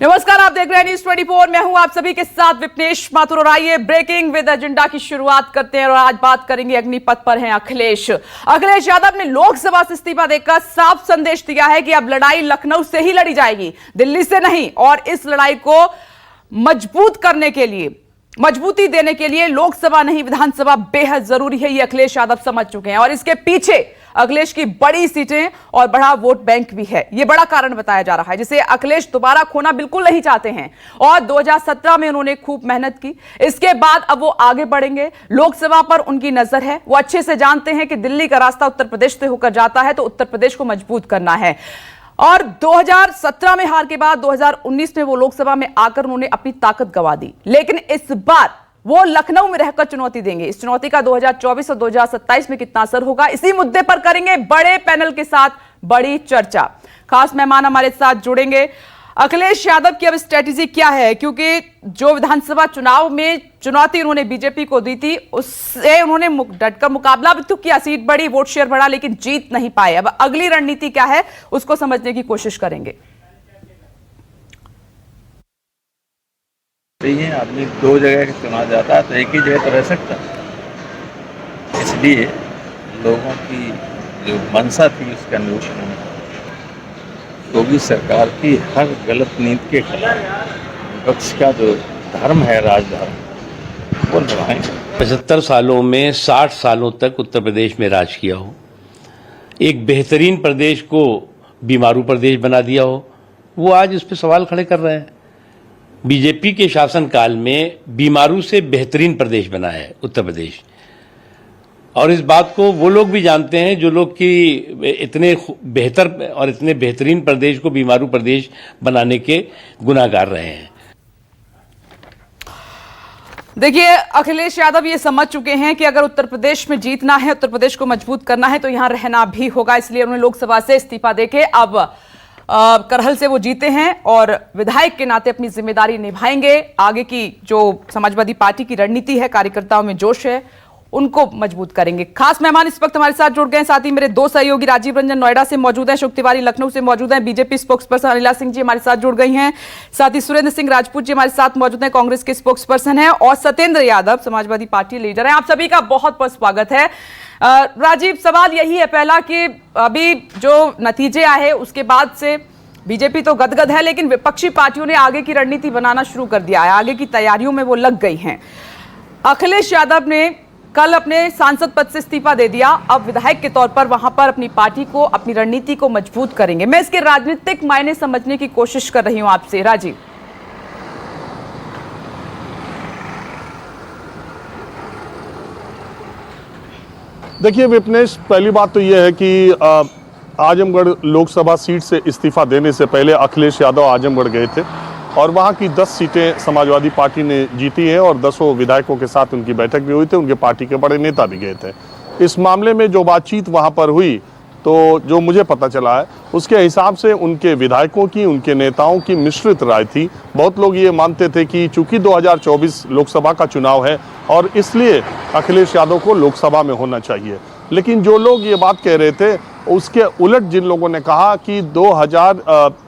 नमस्कार, आप देख रहे हैं न्यूज 24। मैं हूं आप सभी के साथ विपनेश माथुर और आइए ब्रेकिंग विद एजेंडा की शुरुआत करते हैं और आज बात करेंगे अग्निपथ पर हैं अखिलेश यादव ने लोकसभा से इस्तीफा देकर साफ संदेश दिया है कि अब लड़ाई लखनऊ से ही लड़ी जाएगी, दिल्ली से नहीं। और इस लड़ाई को मजबूत करने के लिए, मजबूती देने के लिए लोकसभा नहीं विधानसभा बेहद जरूरी है, ये अखिलेश यादव समझ चुके हैं। और इसके पीछे अखिलेश की बड़ी सीटें और बड़ा वोट बैंक भी है, यह बड़ा कारण बताया जा रहा है, जिसे अखिलेश दोबारा खोना बिल्कुल नहीं चाहते हैं। और 2017 में उन्होंने खूब मेहनत की, इसके बाद अब वो आगे बढ़ेंगे। लोकसभा पर उनकी नजर है, वो अच्छे से जानते हैं कि दिल्ली का रास्ता उत्तर प्रदेश से होकर जाता है, तो उत्तर प्रदेश को मजबूत करना है। और 2017 में हार के बाद 2019 में वो लोकसभा में आकर उन्होंने अपनी ताकत गंवा दी, लेकिन इस बार वो लखनऊ में रहकर चुनौती देंगे। इस चुनौती का 2024 और 2027 में कितना असर होगा, इसी मुद्दे पर करेंगे बड़े पैनल के साथ बड़ी चर्चा। खास मेहमान हमारे साथ जुड़ेंगे। अखिलेश यादव की अब स्ट्रेटेजी क्या है, क्योंकि जो विधानसभा चुनाव में चुनौती उन्होंने बीजेपी को दी थी, उससे उन्होंने डटकर मुकाबला भी तो किया, सीट बढ़ी, वोट शेयर बढ़ा, लेकिन जीत नहीं पाए। अब अगली रणनीति क्या है, उसको समझने की कोशिश करेंगे। है आदमी दो जगह चुना जाता है तो एक ही जगह तो रह सकता, इसलिए लोगों की जो मंशा थी उसके अनुरूप योगी सरकार की हर गलत नीति के खिलाफ विपक्ष का जो धर्म है, राजधर्म, वो निभाएंगे। 75 सालों में 60 सालों तक उत्तर प्रदेश में राज किया हो, एक बेहतरीन प्रदेश को बीमारू प्रदेश बना दिया हो, वो आज इस पर सवाल खड़े कर रहे हैं। बीजेपी के शासनकाल में बीमारू से बेहतरीन प्रदेश बना है उत्तर प्रदेश, और इस बात को वो लोग भी जानते हैं जो लोग कि इतने बेहतर और इतने बेहतरीन प्रदेश को बीमारू प्रदेश बनाने के गुनाहगार रहे हैं। देखिए, अखिलेश यादव ये समझ चुके हैं कि अगर उत्तर प्रदेश में जीतना है, उत्तर प्रदेश को मजबूत करना है, तो यहां रहना भी होगा। इसलिए उन्होंने लोकसभा से इस्तीफा देके अब करहल से वो जीते हैं और विधायक के नाते अपनी जिम्मेदारी निभाएंगे। आगे की जो समाजवादी पार्टी की रणनीति है, कार्यकर्ताओं में जोश है, उनको मजबूत करेंगे। खास मेहमान इस वक्त हमारे साथ जुड़ गए हैं, साथ ही मेरे दो सहयोगी राजीव रंजन नोएडा से मौजूद हैं, अशोक तिवारी लखनऊ से मौजूद हैं, बीजेपी स्पोक्सपर्सन अनिला सिंह जी हमारे साथ जुड़ गई हैं, साथ ही सुरेंद्र सिंह राजपूत जी हमारे साथ मौजूद हैं, कांग्रेस के स्पोक्सपर्सन हैं, और सत्येंद्र यादव समाजवादी पार्टी लीडर हैं। आप सभी का बहुत बहुत स्वागत है। राजीव, सवाल यही है पहला कि अभी जो नतीजे आए उसके बाद से बीजेपी तो गदगद है, लेकिन विपक्षी पार्टियों ने आगे की रणनीति बनाना शुरू कर दिया है, आगे की तैयारियों में वो लग गई हैं। अखिलेश यादव ने कल अपने सांसद पद से इस्तीफा दे दिया, अब विधायक के तौर पर वहां पर अपनी पार्टी को, अपनी रणनीति को मजबूत करेंगे। मैं इसके राजनीतिक मायने समझने की कोशिश कर रही हूं आपसे, राजीव। देखिए विपनेश, पहली बात तो यह है कि आजमगढ़ लोकसभा सीट से इस्तीफा देने से पहले अखिलेश यादव आजमगढ़ गए थे और वहां की 10 सीटें समाजवादी पार्टी ने जीती हैं और 10 विधायकों के साथ उनकी बैठक भी हुई थी, उनके पार्टी के बड़े नेता भी गए थे। इस मामले में जो बातचीत वहां पर हुई, तो जो मुझे पता चला है उसके हिसाब से उनके विधायकों की, उनके नेताओं की मिश्रित राय थी। बहुत लोग ये मानते थे कि चूंकि 2024 लोकसभा का चुनाव है और इसलिए अखिलेश यादव को लोकसभा में होना चाहिए, लेकिन जो लोग ये बात कह रहे थे उसके उलट जिन लोगों ने कहा कि 2000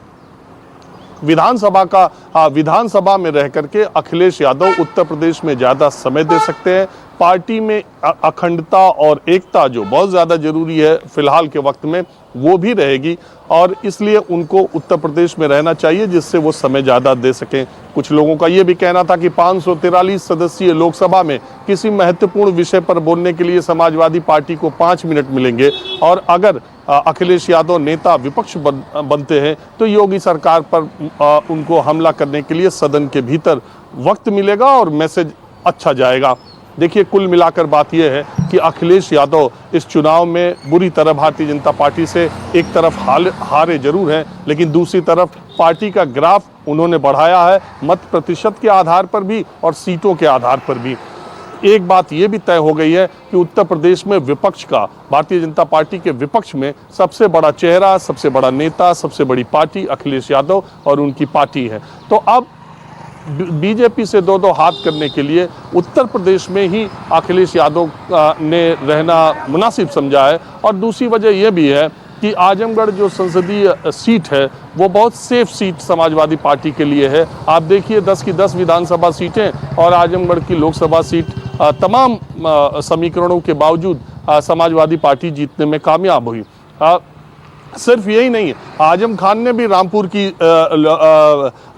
विधानसभा में रह करके अखिलेश यादव उत्तर प्रदेश में ज़्यादा समय दे सकते हैं, पार्टी में अखंडता और एकता जो बहुत ज़्यादा जरूरी है फिलहाल के वक्त में, वो भी रहेगी और इसलिए उनको उत्तर प्रदेश में रहना चाहिए जिससे वो समय ज़्यादा दे सकें। कुछ लोगों का ये भी कहना था कि 543 सदस्यीय लोकसभा में किसी महत्वपूर्ण विषय पर बोलने के लिए समाजवादी पार्टी को 5 मिनट मिलेंगे और अगर अखिलेश यादव नेता विपक्ष बनते हैं तो योगी सरकार पर उनको हमला करने के लिए सदन के भीतर वक्त मिलेगा और मैसेज अच्छा जाएगा। देखिए, कुल मिलाकर बात यह है कि अखिलेश यादव इस चुनाव में बुरी तरह भारतीय जनता पार्टी से एक तरफ हारे जरूर हैं, लेकिन दूसरी तरफ पार्टी का ग्राफ उन्होंने बढ़ाया है, मत प्रतिशत के आधार पर भी और सीटों के आधार पर भी। एक बात यह भी तय हो गई है कि उत्तर प्रदेश में विपक्ष का, भारतीय जनता पार्टी के विपक्ष में सबसे बड़ा चेहरा, सबसे बड़ा नेता, सबसे बड़ी पार्टी अखिलेश यादव और उनकी पार्टी है। तो अब बीजेपी से दो हाथ करने के लिए उत्तर प्रदेश में ही अखिलेश यादव ने रहना मुनासिब समझा है। और दूसरी वजह यह भी है कि आजमगढ़ जो संसदीय सीट है वो बहुत सेफ सीट समाजवादी पार्टी के लिए है। आप देखिए 10 की 10 विधानसभा सीटें और आजमगढ़ की लोकसभा सीट तमाम समीकरणों के बावजूद समाजवादी पार्टी जीतने में कामयाब हुई। सिर्फ यही नहीं है, आजम खान ने भी रामपुर की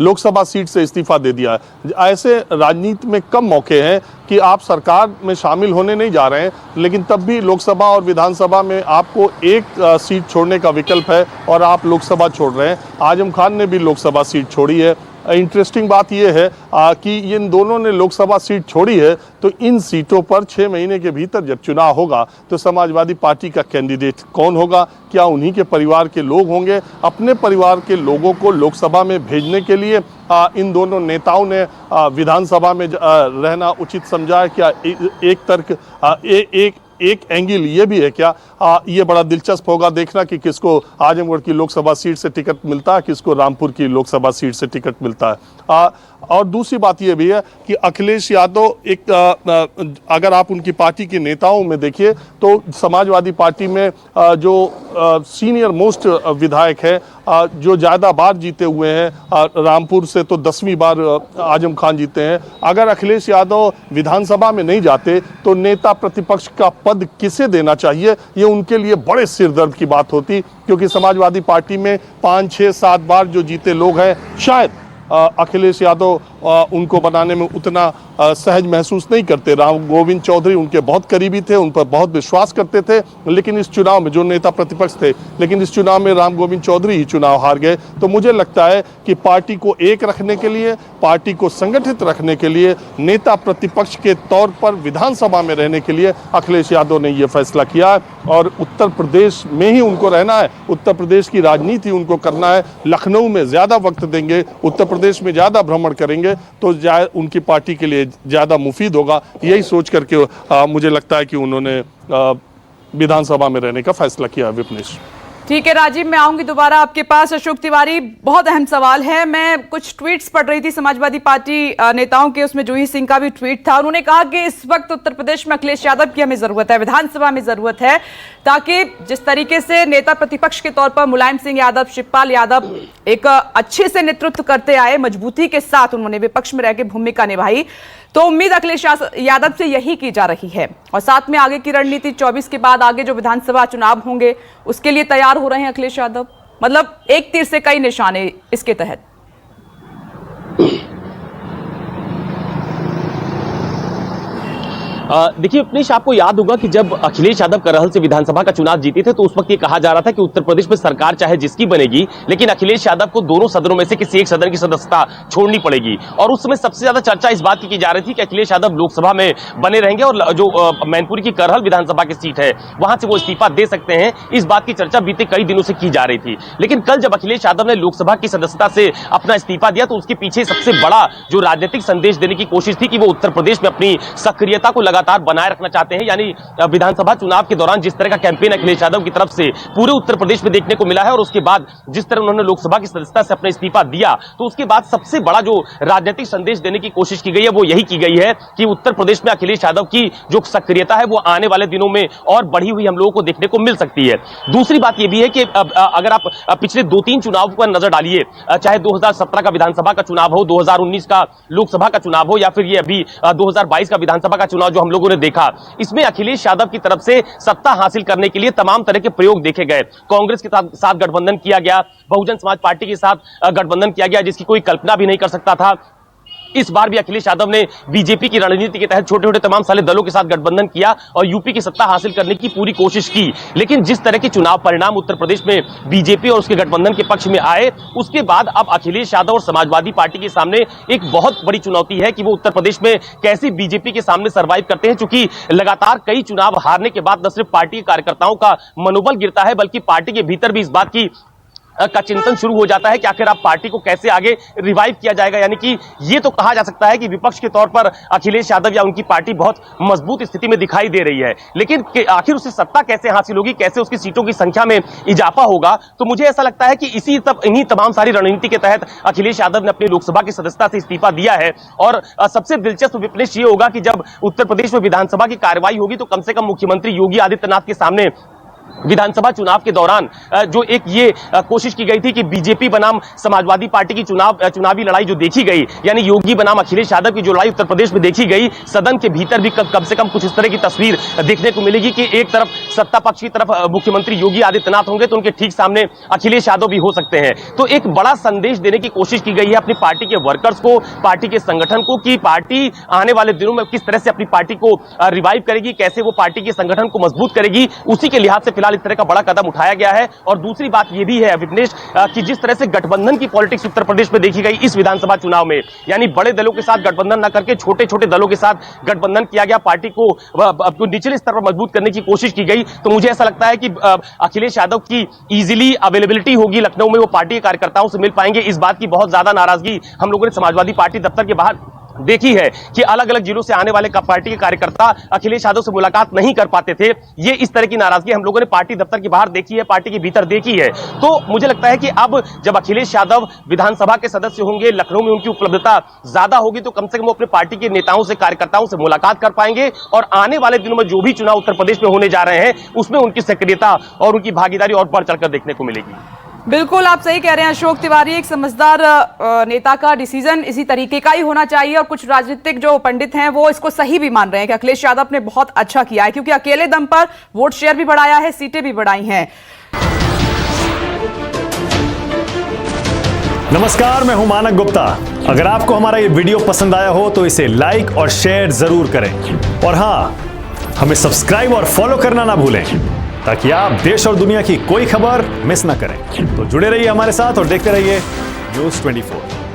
लोकसभा सीट से इस्तीफा दे दिया है। ऐसे राजनीति में कम मौके हैं कि आप सरकार में शामिल होने नहीं जा रहे हैं, लेकिन तब भी लोकसभा और विधानसभा में आपको एक सीट छोड़ने का विकल्प है और आप लोकसभा छोड़ रहे हैं। आजम खान ने भी लोकसभा सीट छोड़ी है। इंटरेस्टिंग बात यह है कि इन दोनों ने लोकसभा सीट छोड़ी है, तो इन सीटों पर 6 महीने के भीतर जब चुनाव होगा तो समाजवादी पार्टी का कैंडिडेट कौन होगा, क्या उन्हीं के परिवार के लोग होंगे। अपने परिवार के लोगों को लोकसभा में भेजने के लिए इन दोनों नेताओं ने विधानसभा में रहना उचित समझा है। क्या एक तर्क एक एंगल ये भी है क्या, ये बड़ा दिलचस्प होगा देखना कि किसको आजमगढ़ की लोकसभा सीट से टिकट मिलता है, किसको रामपुर की लोकसभा सीट से टिकट मिलता है। और दूसरी बात ये भी है कि अखिलेश यादव अगर आप उनकी पार्टी के नेताओं में देखिए तो समाजवादी पार्टी में जो सीनियर मोस्ट विधायक है, जो ज़्यादा बार जीते हुए हैं, रामपुर से तो 10वीं बार आजम खान जीते हैं। अगर अखिलेश यादव विधानसभा में नहीं जाते तो नेता प्रतिपक्ष का पद किसे देना चाहिए, ये उनके लिए बड़े सिरदर्द की बात होती, क्योंकि समाजवादी पार्टी में 5, 6, 7 बार जो जीते लोग हैं, शायद अखिलेश यादव उनको बनाने में उतना सहज महसूस नहीं करते। राम गोविंद चौधरी उनके बहुत करीबी थे, उन पर बहुत विश्वास करते थे, लेकिन इस चुनाव में जो नेता प्रतिपक्ष थे, लेकिन इस चुनाव में राम गोविंद चौधरी ही चुनाव हार गए। तो मुझे लगता है कि पार्टी को एक रखने के लिए, पार्टी को संगठित रखने के लिए, नेता प्रतिपक्ष के तौर पर विधानसभा में रहने के लिए अखिलेश यादव ने यह फैसला किया है और उत्तर प्रदेश में ही उनको रहना है। उत्तर प्रदेश की राजनीति उनको करना है। लखनऊ में ज़्यादा वक्त देंगे, उत्तर प्रदेश में ज़्यादा भ्रमण करेंगे तो उनकी पार्टी के लिए ज़्यादा मुफीद होगा। यही सोच करके मुझे लगता है कि उन्होंने विधानसभा में रहने का फैसला किया। विपनेश, ठीक है राजीव, मैं आऊंगी दोबारा आपके पास। अशोक तिवारी, बहुत अहम सवाल है। मैं कुछ ट्वीट्स पढ़ रही थी समाजवादी पार्टी नेताओं के, उसमें जूही सिंह का भी ट्वीट था। उन्होंने कहा कि इस वक्त उत्तर प्रदेश में अखिलेश यादव की हमें जरूरत है, विधानसभा में जरूरत है, ताकि जिस तरीके से नेता प्रतिपक्ष के तौर पर मुलायम सिंह यादव, शिवपाल यादव एक अच्छे से नेतृत्व करते आए, मजबूती के साथ उन्होंने विपक्ष में रहकर भूमिका निभाई, तो उम्मीद अखिलेश यादव से यही की जा रही है। और साथ में आगे की रणनीति 24 के बाद आगे जो विधानसभा चुनाव होंगे उसके लिए तैयार हो रहे हैं अखिलेश यादव। मतलब एक तीर से कई निशाने इसके तहत। देखिए विपनेश, आपको याद होगा कि जब अखिलेश यादव करहल से विधानसभा का चुनाव जीते थे तो उस वक्त ये कहा जा रहा था कि उत्तर प्रदेश में सरकार चाहे जिसकी बनेगी, लेकिन अखिलेश यादव को दोनों सदनों में से किसी एक सदन की सदस्यता छोड़नी पड़ेगी। और उस समय सबसे ज्यादा चर्चा इस बात की जा रही थी कि अखिलेश यादव लोकसभा में बने रहेंगे और जो मैनपुरी की करहल विधानसभा की सीट है वहां से वो इस्तीफा दे सकते हैं। इस बात की चर्चा बीते कई दिनों से की जा रही थी, लेकिन कल जब अखिलेश यादव ने लोकसभा की सदस्यता से अपना इस्तीफा दिया तो उसके पीछे सबसे बड़ा जो राजनीतिक संदेश देने की कोशिश थी कि वो उत्तर प्रदेश में अपनी सक्रियता को लगातार बनाए रखना चाहते हैं। यानी विधानसभा चुनाव के दौरान जिस तरह का कैंपेन अखिलेश यादव की तरफ से पूरे उत्तर प्रदेश में देखने को मिला है और उसके बाद जिस तरह उन्होंने लोकसभा की सदस्यता से अपना इस्तीफा दिया, तो उसके बाद सबसे बड़ा जो राजनीतिक संदेश देने की कोशिश की गई है वो यही की गई है कि उत्तर प्रदेश में अखिलेश यादव की जो सक्रियता है वो आने वाले दिनों में और बढ़ी हुई हम लोगों को देखने को मिल सकती है। दूसरी बात यह भी है कि अगर आप पिछले 2-3 चुनाव पर नजर डालिए, चाहे 2017 का विधानसभा का चुनाव हो, 2019 का लोकसभा का चुनाव हो, या फिर ये अभी 2022 का विधानसभा का चुनाव जो हम लोगों ने देखा, इसमें अखिलेश यादव की तरफ से सत्ता हासिल करने के लिए तमाम तरह के प्रयोग देखे गए। कांग्रेस के साथ गठबंधन किया गया, बहुजन समाज पार्टी के साथ गठबंधन किया गया जिसकी कोई कल्पना भी नहीं कर सकता था। इस बार भी अखिलेश यादव ने बीजेपी की रणनीति के तहत छोटे छोटे तमाम सारे दलों के साथ गठबंधन किया और यूपी की सत्ता हासिल करने की पूरी कोशिश की। लेकिन जिस तरह के चुनाव परिणाम उत्तर प्रदेश में बीजेपी और उसके गठबंधन के पक्ष में आए, उसके बाद अब अखिलेश यादव और समाजवादी पार्टी के सामने एक बहुत बड़ी चुनौती है कि वो उत्तर प्रदेश में कैसे बीजेपी के सामने सर्वाइव करते हैं। चूंकि लगातार कई चुनाव हारने के बाद न सिर्फ पार्टी के कार्यकर्ताओं का मनोबल गिरता है, बल्कि पार्टी के भीतर भी इस बात का चिंतन शुरू हो जाता है कि आखिर आप पार्टी को कैसे आगे रिवाइव किया जाएगा। यानी कि ये तो कहा जा सकता है कि विपक्ष के तौर पर अखिलेश यादव या उनकी पार्टी बहुत मजबूत स्थिति में दिखाई दे रही है, लेकिन आखिर उसे सत्ता कैसे हासिल होगी, कैसे उसकी सीटों की संख्या में इजाफा होगा। तो मुझे ऐसा लगता है कि इन्हीं तमाम सारी रणनीति के तहत अखिलेश यादव ने अपनी लोकसभा की सदस्यता से इस्तीफा दिया है। और सबसे दिलचस्प विपनेश ये होगा कि जब उत्तर प्रदेश में विधानसभा की कार्रवाई होगी तो कम से कम मुख्यमंत्री योगी आदित्यनाथ के सामने विधानसभा चुनाव के दौरान जो एक ये कोशिश की गई थी कि बीजेपी बनाम समाजवादी पार्टी की चुनावी लड़ाई जो देखी गई, यानी योगी बनाम अखिलेश यादव की जो लड़ाई उत्तर प्रदेश में देखी गई, सदन के भीतर भी कम से कम कुछ इस तरह की तस्वीर देखने को मिलेगी कि एक तरफ सत्ता पक्ष की तरफ मुख्यमंत्री योगी आदित्यनाथ होंगे तो उनके ठीक सामने अखिलेश यादव भी हो सकते हैं। तो एक बड़ा संदेश देने की कोशिश की गई है अपनी पार्टी के वर्कर्स को, पार्टी के संगठन को, कि पार्टी आने वाले दिनों में किस तरह से अपनी पार्टी को रिवाइव करेगी, कैसे वो पार्टी के संगठन को मजबूत करेगी। उसी के लिहाज से फिलहाल इस तरह का बड़ा कदम उठाया गया है। और दूसरी बात यह भी है विपनेश कि जिस तरह से गठबंधन की पॉलिटिक्स उत्तर प्रदेश में देखी गई इस विधानसभा चुनाव में, यानी बड़े दलों के साथ गठबंधन न करके छोटे छोटे दलों के साथ गठबंधन किया गया, पार्टी को निचले स्तर पर मजबूत करने की कोशिश की गई। तो मुझे ऐसा लगता है कि अखिलेश यादव की इजीली अवेलेबिलिटी होगी लखनऊ में, वो पार्टी के कार्यकर्ताओं से मिल पाएंगे। इस बात की बहुत ज्यादा नाराजगी हम लोगों ने समाजवादी पार्टी दफ्तर के बाहर देखी है कि अलग अलग जिलों से आने वाले पार्टी के कार्यकर्ता अखिलेश यादव से मुलाकात नहीं कर पाते थे। ये इस तरह की नाराजगी हम लोगों ने पार्टी दफ्तर के बाहर देखी है, पार्टी के भीतर देखी है। तो मुझे लगता है कि अब जब अखिलेश यादव विधानसभा के सदस्य होंगे, लखनऊ में उनकी उपलब्धता ज्यादा होगी, तो कम से कम वो अपने पार्टी के नेताओं से, कार्यकर्ताओं से मुलाकात कर पाएंगे और आने वाले दिनों में जो भी चुनाव उत्तर प्रदेश में होने जा रहे हैं उसमें उनकी सक्रियता और उनकी भागीदारी और बढ़ चढ़कर देखने को मिलेगी। बिल्कुल आप सही कह रहे हैं अशोक तिवारी, एक समझदार नेता का डिसीजन इसी तरीके का ही होना चाहिए। और कुछ राजनीतिक जो पंडित हैं वो इसको सही भी मान रहे हैं कि अखिलेश यादव ने बहुत अच्छा किया है, क्योंकि अकेले दम पर वोट शेयर भी बढ़ाया है, सीटें भी बढ़ाई हैं। नमस्कार, मैं हूं मानक गुप्ता। अगर आपको हमारा ये वीडियो पसंद आया हो तो इसे लाइक और शेयर जरूर करें, और हां, हमें सब्सक्राइब और फॉलो करना ना भूलें ताकि आप देश और दुनिया की कोई खबर मिस ना करें। तो जुड़े रहिए हमारे साथ और देखते रहिए न्यूज़ 24।